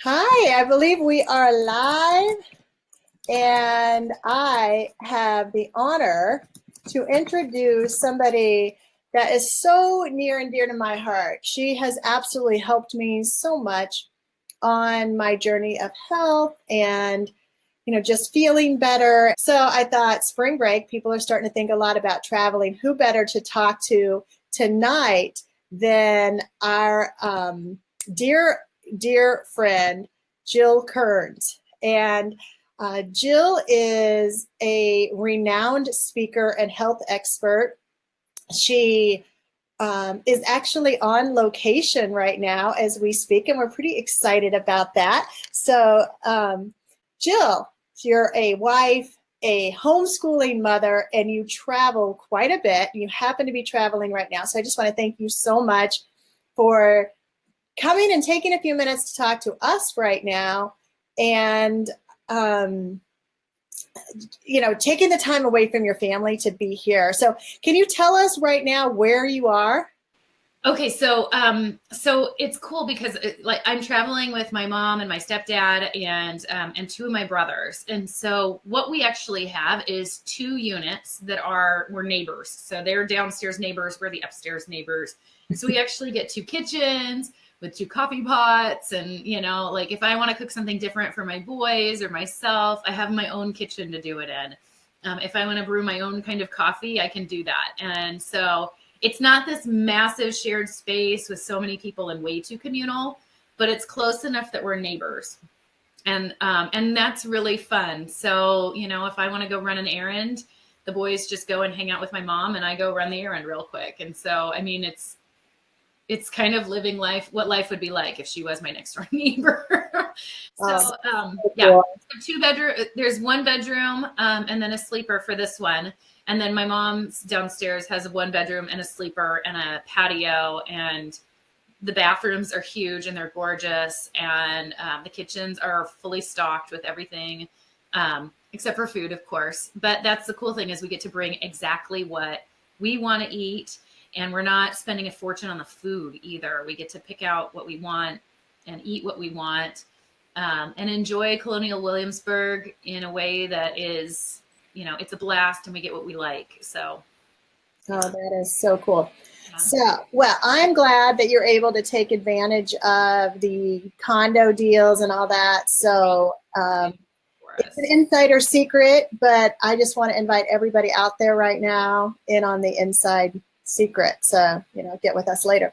Hi, I believe we are live, and I have the honor to introduce somebody that is so near and dear to my heart. She has absolutely helped me so much on my journey of health and just feeling better. So I thought spring break, people are starting to think a lot about traveling. Who better to talk to tonight than our dear, dear friend, Jill Kearns. And Jill is a renowned speaker and health expert. She is actually on location right now as we speak, and we're pretty excited about that. So, Jill, you're a wife, a homeschooling mother, and you travel quite a bit. You happen to be traveling right now. So I just want to thank you so much for coming and taking a few minutes to talk to us right now, and taking the time away from your family to be here. So can you tell us right now where you are? Okay, so it's cool because I'm traveling with my mom and my stepdad and two of my brothers. And so what we actually have is two units that we're neighbors. So they're downstairs neighbors, we're the upstairs neighbors. So we actually get two kitchens with two coffee pots, and like if I want to cook something different for my boys or myself, I have my own kitchen to do it in. If I want to brew my own kind of coffee, I can do that. And so it's not this massive shared space with so many people and way too communal, but it's close enough that we're neighbors. And that's really fun. So, if I want to go run an errand, the boys just go and hang out with my mom and I go run the errand real quick. And so, I mean, it's kind of living life, what life would be like if she was my next door neighbor. So, yeah, there's one bedroom, and then a sleeper for this one. And then my mom's downstairs has a one bedroom and a sleeper and a patio, and the bathrooms are huge and they're gorgeous. And the kitchens are fully stocked with everything, except for food, of course. But that's the cool thing, is we get to bring exactly what we want to eat. And we're not spending a fortune on the food either. We get to pick out what we want and eat what we want, and enjoy Colonial Williamsburg in a way that is, it's a blast, and we get what we like. So. Oh, that is so cool. Yeah. So, well, I'm glad that you're able to take advantage of the condo deals and all that. So, it's an insider secret, but I just want to invite everybody out there right now in on the inside secret. So, get with us later.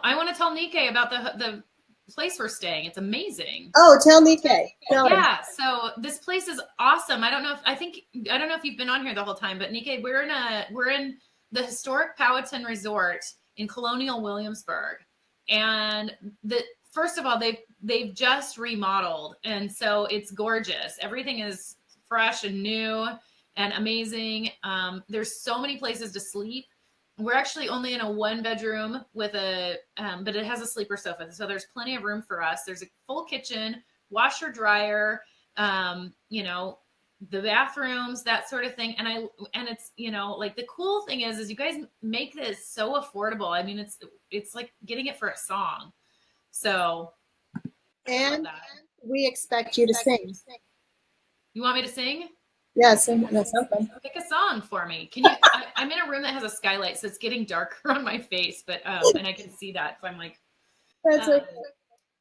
I want to tell Nike about the place we're staying. It's amazing. Oh, tell Nike. Yeah. So this place is awesome. I don't know if you've been on here the whole time, but Nike, we're in the historic Powhatan Resort in Colonial Williamsburg. And first of all, they've just remodeled. And so it's gorgeous. Everything is fresh and new and amazing. There's so many places to sleep. We're actually only in a one bedroom with but it has a sleeper sofa. So there's plenty of room for us. There's a full kitchen, washer, dryer, the bathrooms, that sort of thing. And it's, like the cool thing is you guys make this so affordable. I mean, it's like getting it for a song. So. And we expect you to sing. You want me to sing? Yeah, sing something. Pick a song for me. Can you? I'm in a room that has a skylight, so it's getting darker on my face, but and I can see that. So I'm like, that's okay.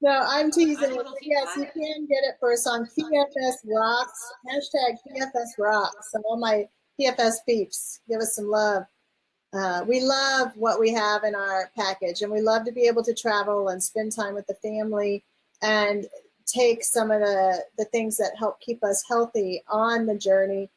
No, I'm teasing. Yes, you can get it for a song. PFS rocks. Hashtag PFS rocks. So all my PFS peeps, give us some love. We love what we have in our package, and we love to be able to travel and spend time with the family and take some of the things that help keep us healthy on the journey.